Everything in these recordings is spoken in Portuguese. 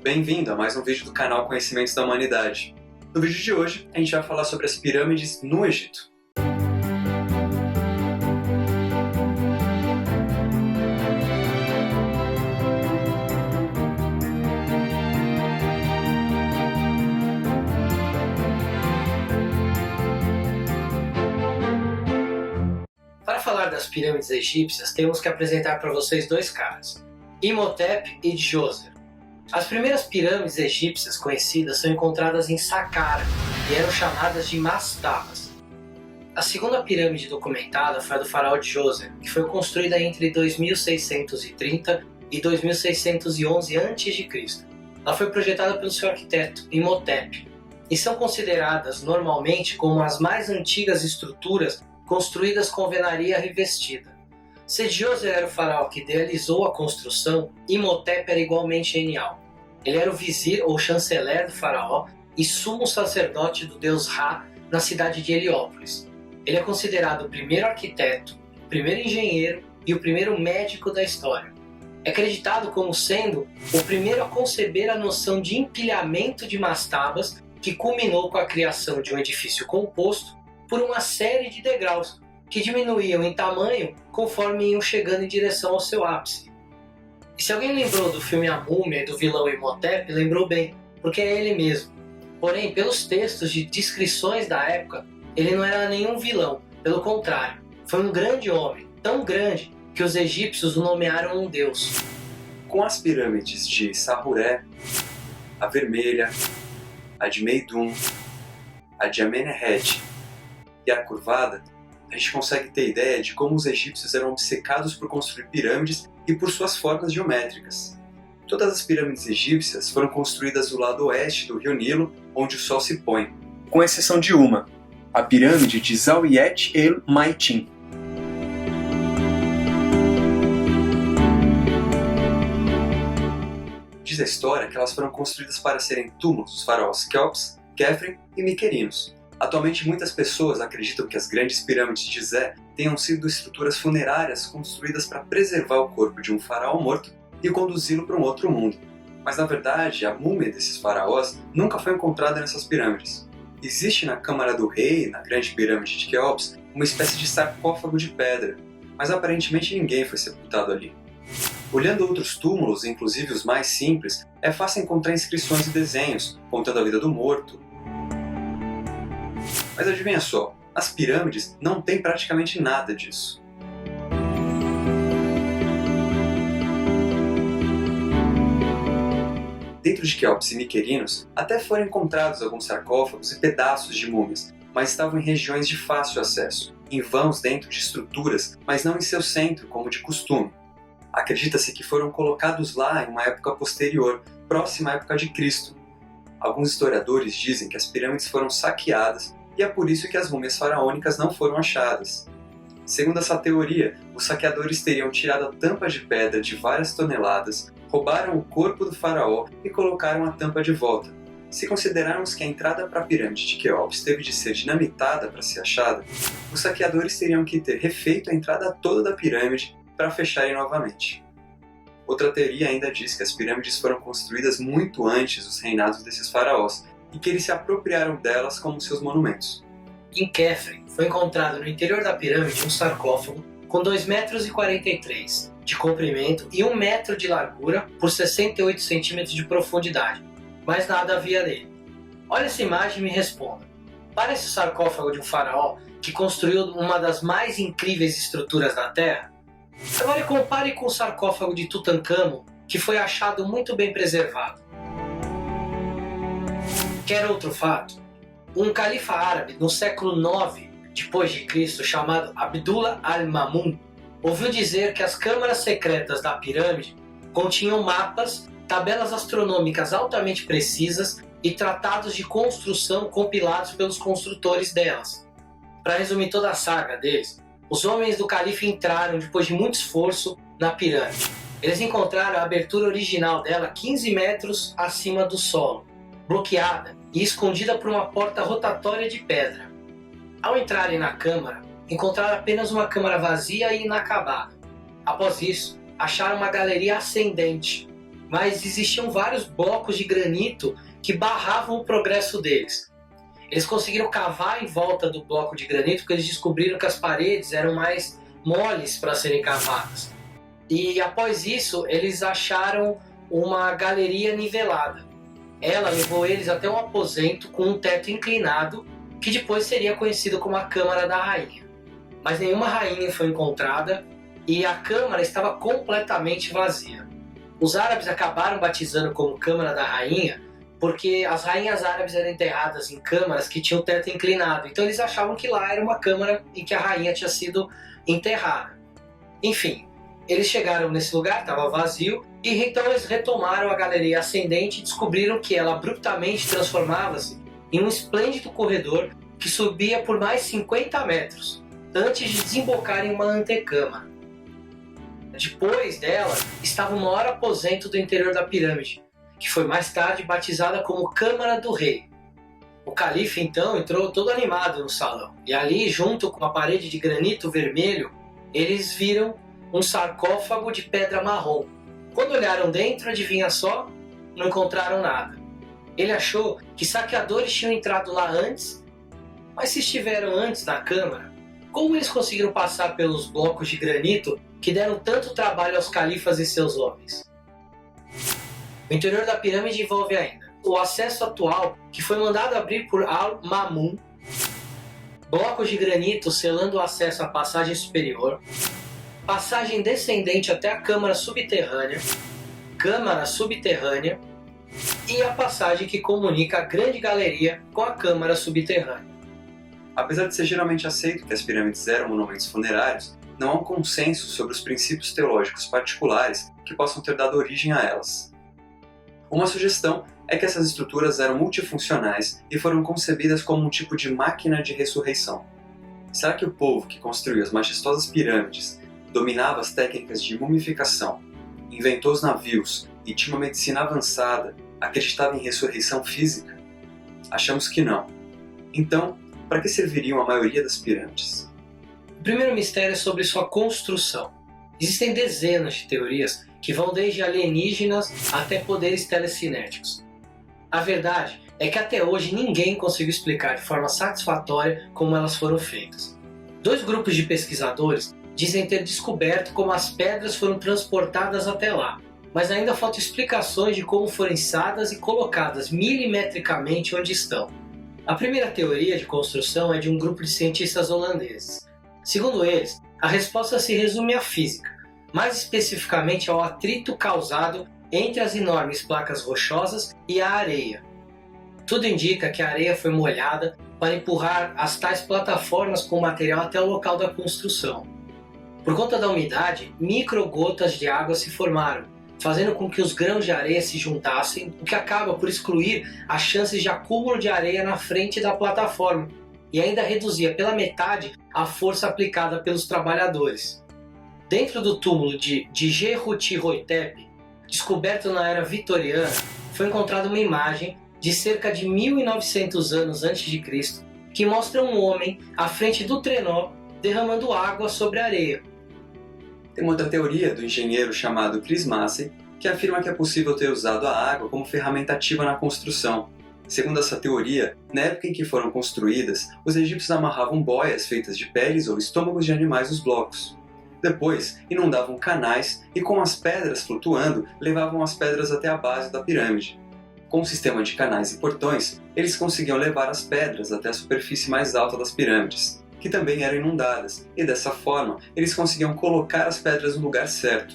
Bem-vindo a mais um vídeo do canal Conhecimentos da Humanidade. No vídeo de hoje, a gente vai falar sobre as pirâmides no Egito. Para falar das pirâmides egípcias, temos que apresentar para vocês dois caras, Imhotep e Djoser. As primeiras pirâmides egípcias conhecidas são encontradas em Saqqara e eram chamadas de mastabas. A segunda pirâmide documentada foi a do faraó Djoser, que foi construída entre 2630 e 2611 a.C. Ela foi projetada pelo seu arquiteto, Imhotep, e são consideradas normalmente como as mais antigas estruturas construídas com alvenaria revestida. Se Djoser era o faraó que idealizou a construção, Imhotep era igualmente genial. Ele era o vizir ou chanceler do faraó e sumo sacerdote do deus Ra na cidade de Heliópolis. Ele é considerado o primeiro arquiteto, o primeiro engenheiro e o primeiro médico da história. É acreditado como sendo o primeiro a conceber a noção de empilhamento de mastabas, que culminou com a criação de um edifício composto por uma série de degraus que diminuíam em tamanho conforme iam chegando em direção ao seu ápice. E se alguém lembrou do filme A Múmia e do vilão Imhotep, lembrou bem, porque é ele mesmo. Porém, pelos textos de descrições da época, ele não era nenhum vilão, pelo contrário, foi um grande homem, tão grande que os egípcios o nomearam um deus. Com as pirâmides de Sahruré, a Vermelha, a de Meidum, a de Amenerret e a Curvada, a gente consegue ter ideia de como os egípcios eram obcecados por construir pirâmides e por suas formas geométricas. Todas as pirâmides egípcias foram construídas do lado oeste do rio Nilo, onde o sol se põe, com exceção de uma, a pirâmide de Zawiet el-Maitin. Diz a história que elas foram construídas para serem túmulos dos faraós Quéops, Quéfren e Miquerinos. Atualmente, muitas pessoas acreditam que as grandes pirâmides de Gizé tenham sido estruturas funerárias construídas para preservar o corpo de um faraó morto e conduzi-lo para um outro mundo. Mas, na verdade, a múmia desses faraós nunca foi encontrada nessas pirâmides. Existe na Câmara do Rei, na Grande Pirâmide de Quéops, uma espécie de sarcófago de pedra, mas aparentemente ninguém foi sepultado ali. Olhando outros túmulos, inclusive os mais simples, é fácil encontrar inscrições e desenhos contando a vida do morto. Mas adivinha só, as pirâmides não têm praticamente nada disso. Dentro de Quéops e Miquerinos, até foram encontrados alguns sarcófagos e pedaços de múmias, mas estavam em regiões de fácil acesso, em vãos dentro de estruturas, mas não em seu centro, como de costume. Acredita-se que foram colocados lá em uma época posterior, próxima à época de Cristo. Alguns historiadores dizem que as pirâmides foram saqueadas e é por isso que as múmias faraônicas não foram achadas. Segundo essa teoria, os saqueadores teriam tirado a tampa de pedra de várias toneladas, roubaram o corpo do faraó e colocaram a tampa de volta. Se considerarmos que a entrada para a pirâmide de Quéops teve de ser dinamitada para ser achada, os saqueadores teriam que ter refeito a entrada toda da pirâmide para fecharem novamente. Outra teoria ainda diz que as pirâmides foram construídas muito antes dos reinados desses faraós, e que eles se apropriaram delas como seus monumentos. Em Quéfren, foi encontrado no interior da pirâmide um sarcófago com 2,43 metros de comprimento e 1 metro de largura por 68 centímetros de profundidade, mas nada havia nele. Olha essa imagem e me responda. Parece o sarcófago de um faraó que construiu uma das mais incríveis estruturas da Terra? Agora compare com o sarcófago de Tutancâmon, que foi achado muito bem preservado. Quer outro fato? Um califa árabe no século IX d.C., chamado Abdullah al-Mamun, ouviu dizer que as câmaras secretas da pirâmide continham mapas, tabelas astronômicas altamente precisas e tratados de construção compilados pelos construtores delas. Para resumir toda a saga deles, os homens do califa entraram, depois de muito esforço, na pirâmide. Eles encontraram a abertura original dela 15 metros acima do solo, bloqueada e escondida por uma porta rotatória de pedra. Ao entrarem na câmara, encontraram apenas uma câmara vazia e inacabada. Após isso, acharam uma galeria ascendente, mas existiam vários blocos de granito que barravam o progresso deles. Eles conseguiram cavar em volta do bloco de granito porque eles descobriram que as paredes eram mais moles para serem cavadas. E após isso, eles acharam uma galeria nivelada. Ela levou eles até um aposento com um teto inclinado, que depois seria conhecido como a Câmara da Rainha. Mas nenhuma rainha foi encontrada e a câmara estava completamente vazia. Os árabes acabaram batizando como Câmara da Rainha porque as rainhas árabes eram enterradas em câmaras que tinham teto inclinado. Então eles achavam que lá era uma câmara em que a rainha tinha sido enterrada. Enfim, eles chegaram nesse lugar, estava vazio, e então eles retomaram a galeria ascendente e descobriram que ela abruptamente transformava-se em um esplêndido corredor que subia por mais 50 metros, antes de desembocar em uma antecâmara. Depois dela estava o maior aposento do interior da pirâmide, que foi mais tarde batizada como Câmara do Rei. O califa então entrou todo animado no salão, e ali, junto com uma parede de granito vermelho, eles viram um sarcófago de pedra marrom. Quando olharam dentro, adivinha só? Não encontraram nada. Ele achou que saqueadores tinham entrado lá antes, mas se estiveram antes na câmara, como eles conseguiram passar pelos blocos de granito que deram tanto trabalho aos califas e seus homens? O interior da pirâmide envolve ainda o acesso atual, que foi mandado abrir por Al-Mamun, blocos de granito selando o acesso à passagem superior, passagem descendente até a câmara subterrânea e a passagem que comunica a grande galeria com a câmara subterrânea. Apesar de ser geralmente aceito que as pirâmides eram monumentos funerários, não há um consenso sobre os princípios teológicos particulares que possam ter dado origem a elas. Uma sugestão é que essas estruturas eram multifuncionais e foram concebidas como um tipo de máquina de ressurreição. Será que o povo que construiu as majestosas pirâmides dominava as técnicas de mumificação, inventou os navios e tinha uma medicina avançada, acreditava em ressurreição física? Achamos que não. Então, para que serviriam a maioria das pirâmides? O primeiro mistério é sobre sua construção. Existem dezenas de teorias que vão desde alienígenas até poderes telecinéticos. A verdade é que até hoje ninguém conseguiu explicar de forma satisfatória como elas foram feitas. Dois grupos de pesquisadores dizem ter descoberto como as pedras foram transportadas até lá, mas ainda faltam explicações de como foram içadas e colocadas milimetricamente onde estão. A primeira teoria de construção é de um grupo de cientistas holandeses. Segundo eles, a resposta se resume à física, mais especificamente ao atrito causado entre as enormes placas rochosas e a areia. Tudo indica que a areia foi molhada para empurrar as tais plataformas com material até o local da construção. Por conta da umidade, microgotas de água se formaram, fazendo com que os grãos de areia se juntassem, o que acaba por excluir as chances de acúmulo de areia na frente da plataforma e ainda reduzia pela metade a força aplicada pelos trabalhadores. Dentro do túmulo de Djeruti-Hotep, descoberto na era vitoriana, foi encontrada uma imagem de cerca de 1900 anos antes de Cristo que mostra um homem à frente do trenó derramando água sobre a areia. Tem uma outra teoria do engenheiro chamado Chris Massey que afirma que é possível ter usado a água como ferramenta ativa na construção. Segundo essa teoria, na época em que foram construídas, os egípcios amarravam boias feitas de peles ou estômagos de animais nos blocos. Depois, inundavam canais e, com as pedras flutuando, levavam as pedras até a base da pirâmide. Com um sistema de canais e portões, eles conseguiam levar as pedras até a superfície mais alta das pirâmides, que também eram inundadas, e dessa forma eles conseguiam colocar as pedras no lugar certo.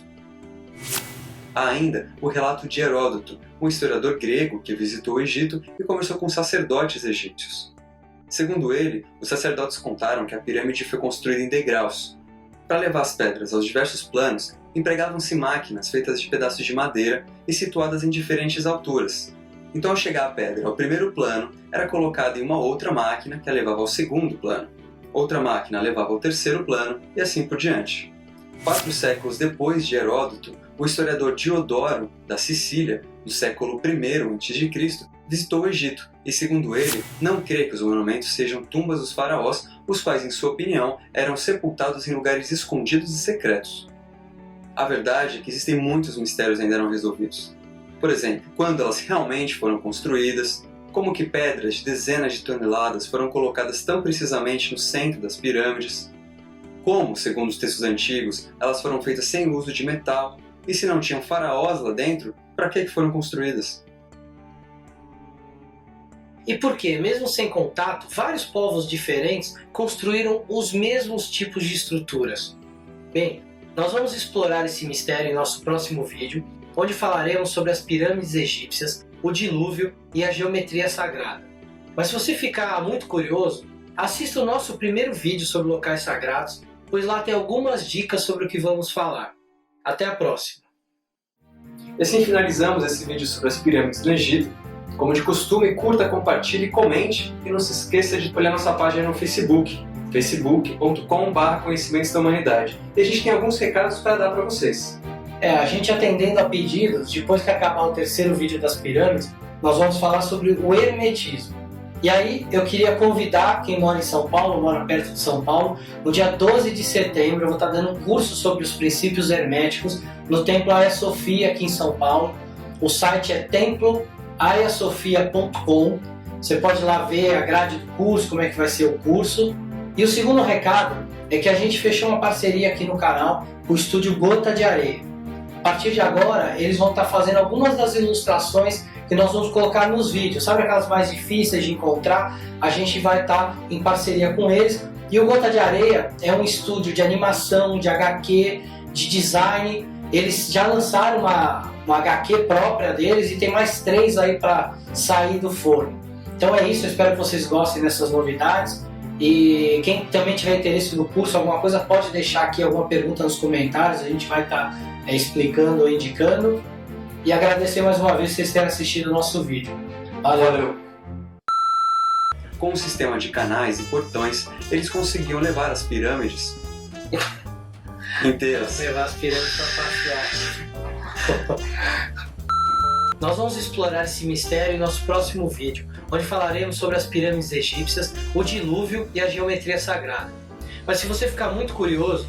Há ainda o relato de Heródoto, um historiador grego que visitou o Egito e conversou com sacerdotes egípcios. Segundo ele, os sacerdotes contaram que a pirâmide foi construída em degraus. Para levar as pedras aos diversos planos, empregavam-se máquinas feitas de pedaços de madeira e situadas em diferentes alturas. Então, ao chegar a pedra ao primeiro plano, era colocada em uma outra máquina que a levava ao segundo plano. Outra máquina a levava ao terceiro plano e assim por diante. 4 séculos depois de Heródoto, o historiador Diodoro, da Sicília, no século I a.C., visitou o Egito e, segundo ele, não crê que os monumentos sejam tumbas dos faraós, os quais, em sua opinião, eram sepultados em lugares escondidos e secretos. A verdade é que existem muitos mistérios ainda não resolvidos. Por exemplo, quando elas realmente foram construídas, como que pedras de dezenas de toneladas foram colocadas tão precisamente no centro das pirâmides, como, segundo os textos antigos, elas foram feitas sem uso de metal, e se não tinham faraós lá dentro, para que foram construídas? E por que, mesmo sem contato, vários povos diferentes construíram os mesmos tipos de estruturas? Bem, nós vamos explorar esse mistério em nosso próximo vídeo, onde falaremos sobre as pirâmides egípcias, o dilúvio e a geometria sagrada. Mas se você ficar muito curioso, assista o nosso primeiro vídeo sobre locais sagrados, pois lá tem algumas dicas sobre o que vamos falar. Até a próxima! E assim finalizamos esse vídeo sobre as pirâmides do Egito. Como de costume, curta, compartilhe, comente e não se esqueça de olhar nossa página no Facebook, facebook.com/conhecimentos da humanidade. E a gente tem alguns recados para dar para vocês. A gente atendendo a pedidos, depois que acabar o terceiro vídeo das pirâmides, nós vamos falar sobre o hermetismo. E aí eu queria convidar quem mora em São Paulo, mora perto de São Paulo, no dia 12 de setembro eu vou estar dando um curso sobre os princípios herméticos no Templo Hagia Sophia aqui em São Paulo. O site é templohagiasophia.com. Você pode ir lá ver a grade do curso, como é que vai ser o curso. E o segundo recado é que a gente fechou uma parceria aqui no canal com o estúdio Gota de Areia. A partir de agora, eles vão estar fazendo algumas das ilustrações que nós vamos colocar nos vídeos. Sabe aquelas mais difíceis de encontrar? A gente vai estar em parceria com eles. E o Gota de Areia é um estúdio de animação, de HQ, de design. Eles já lançaram uma HQ própria deles e tem mais 3 aí para sair do forno. Então é isso, eu espero que vocês gostem dessas novidades. E quem também tiver interesse no curso, alguma coisa, pode deixar aqui alguma pergunta nos comentários. A gente vai estar explicando ou indicando. E agradecer mais uma vez vocês terem assistido o nosso vídeo. Valeu! Com um sistema de canais e portões, eles conseguiam levar as pirâmides inteiras. Levar as pirâmides para passear. Nós vamos explorar esse mistério em nosso próximo vídeo, onde falaremos sobre as pirâmides egípcias, o dilúvio e a geometria sagrada. Mas se você ficar muito curioso,